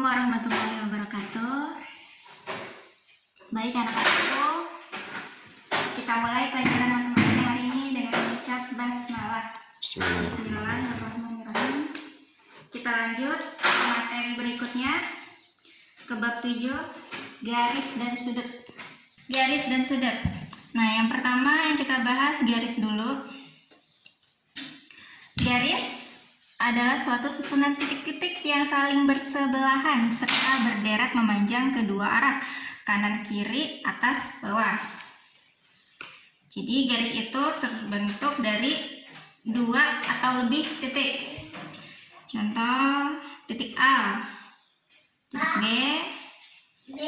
warahmatullahi wabarakatuh. Baik anak-anakku, kita mulai pelajaran matematika hari ini dengan mengucap basmalah. Bismillahirrahmanirrahim. Kita lanjut ke materi berikutnya, ke bab 7, garis dan sudut. Garis dan sudut. Nah, yang pertama yang kita bahas garis dulu. Garis adalah suatu susunan titik-titik yang saling bersebelahan serta berderet memanjang kedua arah, kanan kiri, atas bawah. Jadi garis itu terbentuk dari 2 atau lebih titik. Contoh titik A, titik B,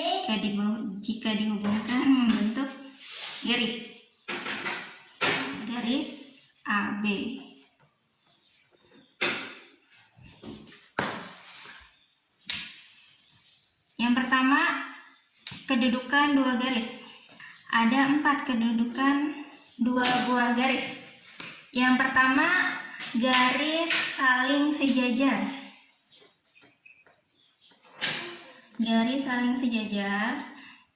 jika dihubungkan membentuk garis AB. Yang pertama, kedudukan 2 garis. Ada 4 kedudukan 2 buah garis. Yang pertama, garis saling sejajar. Garis saling sejajar.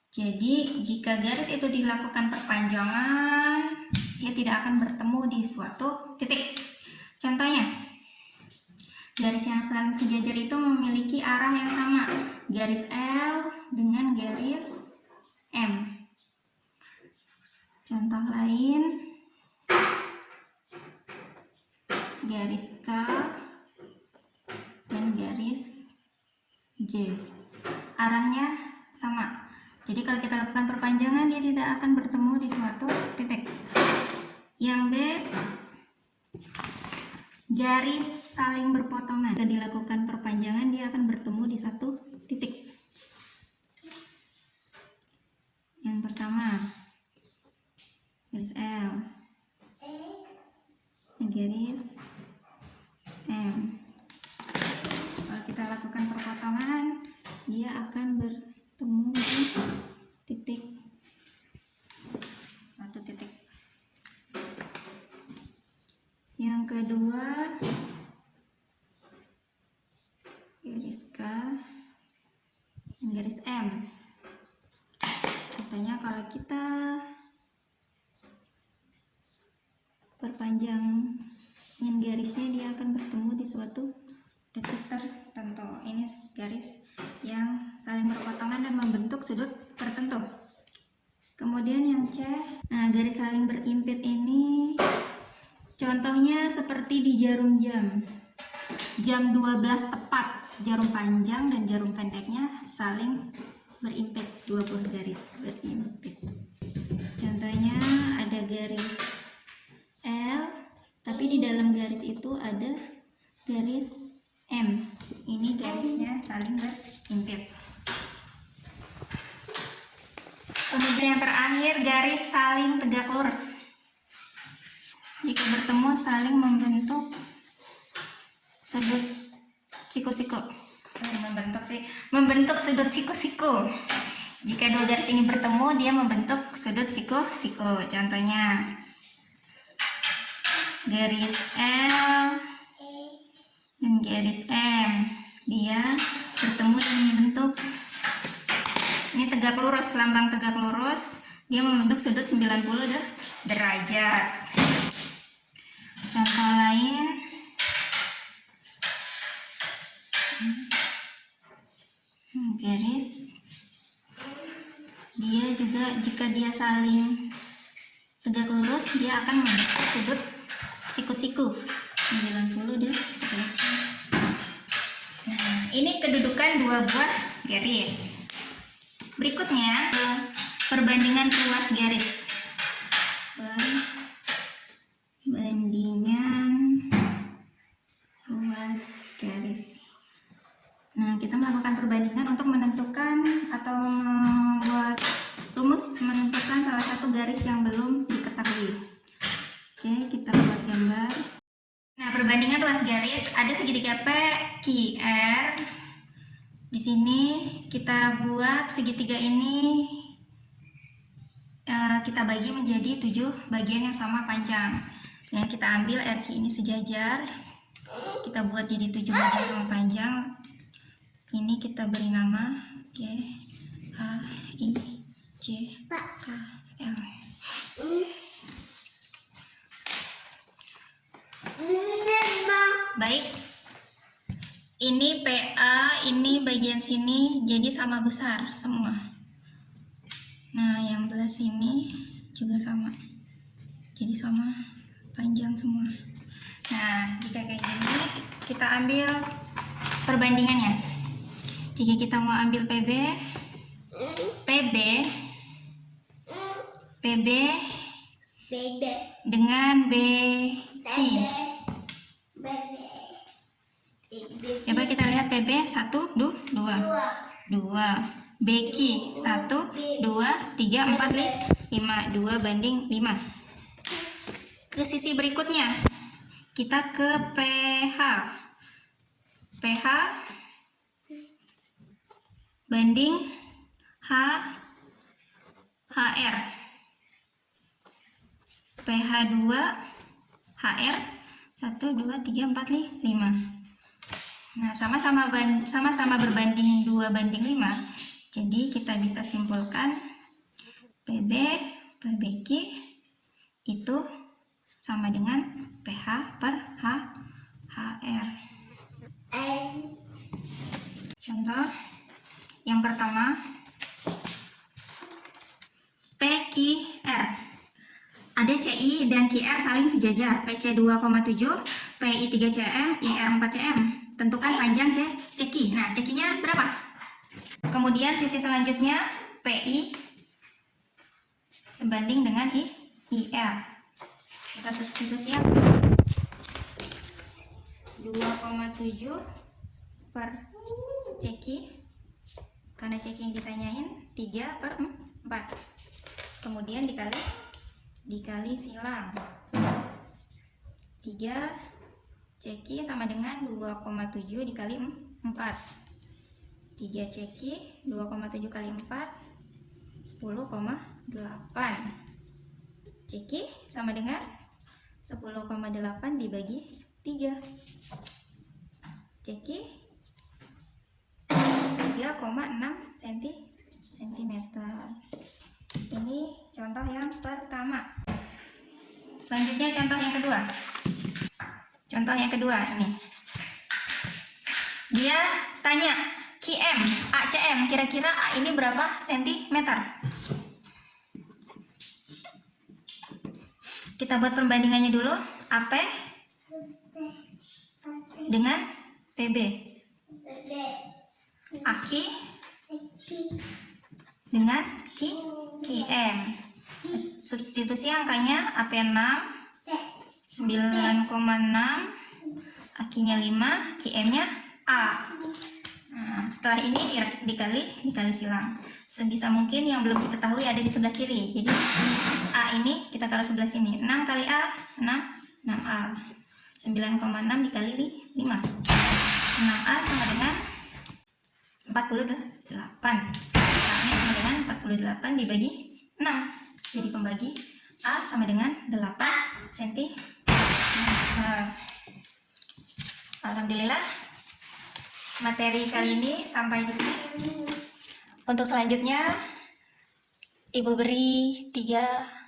Jadi, jika garis itu dilakukan perpanjangan, dia tidak akan bertemu di suatu titik. Contohnya, garis yang saling sejajar itu memiliki arah yang sama, garis L dengan garis M. Contoh lain, garis K dan garis J. Arahnya sama. Jadi kalau kita lakukan perpanjangan, dia tidak akan bertemu di suatu titik. Yang B, garis saling berpotongan. Jika dilakukan perpanjangan, dia akan bertemu di satu titik. Yang pertama, garis L, garis M. Kalau kita lakukan perpotongan, dia akan bertemu di titik, satu titik. Yang kedua, garis K dan garis M. Contohnya kalau kita perpanjangin garisnya, dia akan bertemu di suatu titik tertentu. Ini garis yang saling berpotongan dan membentuk sudut tertentu. Kemudian yang C, nah garis saling berimpit ini contohnya seperti di jarum jam. Jam 12 tepat, jarum panjang dan jarum pendeknya saling berimpit, 2 buah garis berimpit. Contohnya ada garis L, tapi di dalam garis itu ada garis M. Ini garisnya saling berimpit. Kemudian yang terakhir, garis saling tegak lurus. Jika bertemu saling membentuk sudut siku-siku. Membentuk sudut siku-siku. Jika 2 garis ini bertemu, dia membentuk sudut siku-siku. Contohnya garis L dan garis M, dia bertemu dan membentuk, ini tegak lurus, lambang tegak lurus, dia membentuk sudut 90 derajat. Contoh lain, garis, dia juga jika dia saling tegak lurus, dia akan membentuk sudut siku-siku 90 derajat. Nah, ini kedudukan 2 buah garis. Berikutnya, perbandingan ruas garis. Perbandingan ruas garis. Nah, kita melakukan perbandingan untuk menentukan atau membuat rumus menentukan salah satu garis yang belum diketahui. Oke, kita buat gambar. Nah, perbandingan ruas garis, ada segitiga P, Q, R. Di sini kita buat segitiga ini, kita bagi menjadi 7 bagian yang sama panjang. Dan kita ambil RQ ini sejajar, kita buat jadi 7 bagian sama panjang. Ini kita beri nama G, H, I, J, K, L. Baik, ini PA, ini bagian sini jadi sama besar semua. Nah, yang belah sini juga sama, jadi sama panjang semua. Nah, jika kayak gini, kita ambil perbandingannya. Jika kita mau ambil PB dengan BQ. Coba kita lihat PB 1, 2, 2, BQ 1, 2, 3, 4, 5, 2 banding 5. Ke sisi berikutnya, kita ke PH banding HR. PH 2 HR 1, 2, 3, 4, 5. Nah, sama-sama berbanding 2 banding 5. Jadi kita bisa simpulkan PB per BQ itu sama dengan PH per HR. Contoh yang pertama, PQR. Ada CI dan QR saling sejajar, PC 2,7, PI 3 cm, IR 4 cm. Tentukan panjang CQ. Nah, CQ-nya berapa? Kemudian sisi selanjutnya, PI sebanding dengan IR. Kita substitusi ya. 2,7 per CQ, karena CQ yang ditanyain 3 per 4. Kemudian dikali silang. 3 CQ sama dengan 2,7 dikali 4. 3 CQ 2,7 kali 4 10,8. CQ sama dengan 10,8 dibagi 3. CQ 3,6 cm. Ini contoh yang pertama. Selanjutnya contoh yang kedua. Contoh yang kedua ini. Dia tanya QM, ACM, kira-kira A ini berapa sentimeter? Kita buat perbandingannya dulu. AP dengan PB. AQ dengan QM. Substitusi angkanya AP 6, 9,6, AQ-nya 5, QM-nya A. Nah, setelah ini dikali silang. Sebisa mungkin yang belum diketahui ada di sebelah kiri. Jadi A ini kita taruh sebelah sini. 6 kali A, 6A. 9,6 dikali 5. 6A sama dengan 48. A-nya sama dengan 48 dibagi 6. Jadi pembagi A sama dengan 8 cm. Alhamdulillah, materi kali ini sampai di sini. Untuk selanjutnya, Ibu beri 3